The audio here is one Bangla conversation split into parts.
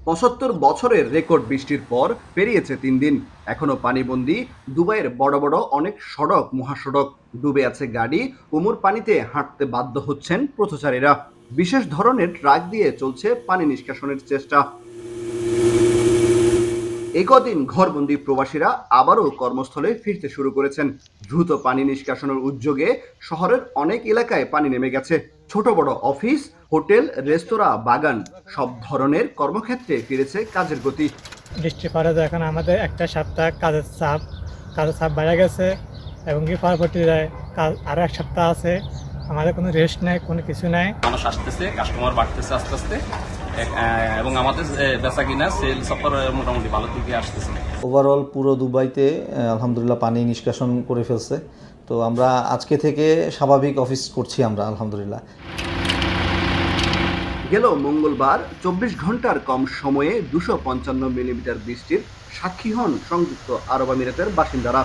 ৭৫ বছরের রেকর্ড বৃষ্টির পর পেরিয়েছে ৩ দিন, এখনো পানিবন্দী দুবাইয়ের বড় বড় অনেক সড়ক মহাসড়ক। ডুবে আছে গাড়ি, কোমর পানিতে হাঁটতে বাধ্য হচ্ছেন পথচারীরা। বিশেষ ধরনের ট্রাক দিয়ে চলছে পানি নিষ্কাশনের চেষ্টা। এই কদিন ঘরবন্দি প্রবাসীরা আবারও কর্মস্থলে ফিরতে শুরু করেছেন। দ্রুত পানি নিষ্কাশনের উদ্যোগে শহরের অনেক এলাকায় পানি নেমে গেছে। ছোট বড় অফিস, হোটেল, রেস্তোরাঁ, বাগান সব ধরনের কর্মক্ষেত্রে ফিরেছে কাজের গতি। বৃষ্টির পরে তো এখন আমাদের একটা সপ্তাহ কাজের চাপ বেড়ে গেছে এবং কি পরবর্তীতে আরও এক সপ্তাহ আছে, আমাদের কোনো রেস্ট নেই, কোনো কিছু নেই। মানুষ আসতেছে, কাস্টমার বাড়তেছে আস্তে আস্তে, এবং আমাদের বেচা কিনা সেল সফর মোটামুটি ভালো দিকে আসতেছে। ওভারঅল পুরো দুবাইতে আলহামদুলিল্লাহ পানি নিষ্কাশন করে ফেলছে। তো আমরা আজকে থেকে স্বাভাবিক অফিস করছি আমরা আলহামদুলিল্লাহ। গেল মঙ্গলবার ২৪ ঘন্টার কম সময়ে ২৫৫ মিলিমিটার বৃষ্টির সাক্ষী হন সংযুক্ত আরব আমিরাতের বাসিন্দারা,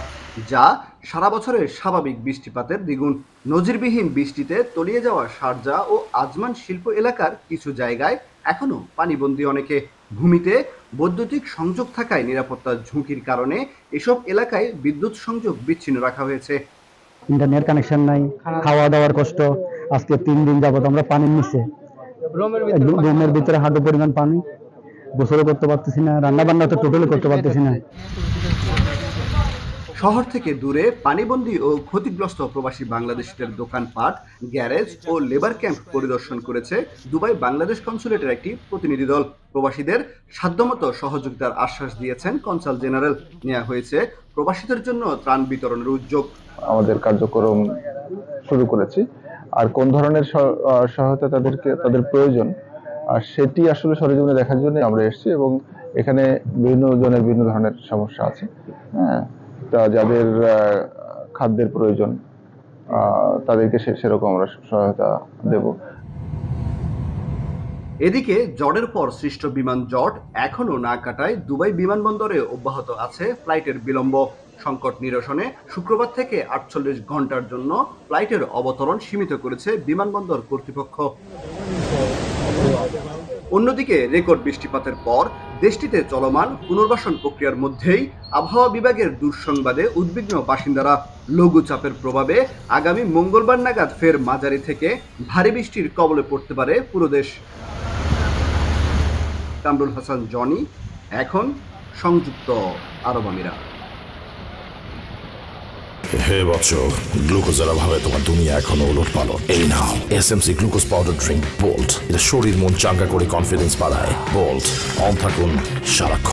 যা সারা বছরের স্বাভাবিক বৃষ্টিপাতের দ্বিগুণ। নজিরবিহীন বৃষ্টিতে তলিয়ে যাওয়া শারজাহ ও আজমান শিল্প এলাকার কিছু জায়গায় এখনও পানিবন্দী অনেকে। ভূমিতে বৈদ্যুতিক সংযোগ থাকায় নিরাপত্তার ঝুঁকির কারণে এসব এলাকায় বিদ্যুৎ সংযোগ বিচ্ছিন্ন রাখা হয়েছে। ইন্টারনেট কানেকশন নাই, খাওয়া দাওয়ার কষ্ট। আজকে ৩ দিন যাবত আমরা পানির নিচে, রুমের ভিতরে হাঁটু পরিমাণ পানি, গোসলও করতে পারতেছি না, রান্না বান্না তো টোটালি করতে পারতেছি না। শহর থেকে দূরে পানিবন্দী ও ক্ষতিগ্রস্ত প্রবাসী বাংলাদেশিদের দোকানপাট, গ্যারেজ ও লেবার ক্যাম্প পরিদর্শন করেছে দুবাই বাংলাদেশ কনসুলেটের একটি প্রতিনিধি দল। প্রবাসীদের সাধ্যমতো সহযোগিতার আশ্বাস দিয়েছেন কনসাল জেনারেল। নেওয়া হয়েছে প্রবাসীদের জন্য ত্রাণ বিতরণের উদ্যোগ। আমাদের কার্যক্রম শুরু করেছি, আর কোন ধরনের সহায়তা তাদের প্রয়োজন সেটি আসলে সরেজমিনে দেখার জন্য আমরা এসেছি, এবং এখানে বিভিন্ন জনের বিভিন্ন ধরনের সমস্যা আছে। হ্যাঁ, তা যাদের খাদ্যের প্রয়োজন তাদেরকে সেরকম আমরা সহায়তা দেব। এদিকে ঝড়ের পর সৃষ্ট বিমান জট এখনো না কাটায় দুবাই বিমানবন্দরে অব্যাহত আছে ফ্লাইটের বিলম্ব। সংকট নিরসনে শুক্রবার থেকে ৪৮ ঘন্টার জন্য ফ্লাইটের অবতরণ সীমিত করেছে বিমানবন্দর কর্তৃপক্ষ। অন্যদিকে রেকর্ড বৃষ্টিপাতের পর দেশটিতে চলমান পুনর্বাসন প্রক্রিয়ার মধ্যেই আবহাওয়া বিভাগের দুঃসংবাদে উদ্বিগ্ন বাসিন্দারা। লঘুচাপের প্রভাবে আগামী মঙ্গলবার নাগাদ ফের মাঝারি থেকে ভারী বৃষ্টির কবলে পড়তে পারে পুরো দেশ। কামরুল হাসান, জনি, এখন সংযুক্ত আরব আমিরাত। হে বৎস, গ্লুকোজের অভাবে তোমার দুনিয়া এখনো ওলটপালট। এই নাও SMC glucose powder drink bolt. এটা শরীর মন চাঙ্গা করে কনফিডেন্স বাড়ায়। বোল্ট, অন থাকুন সারাক্ষণ।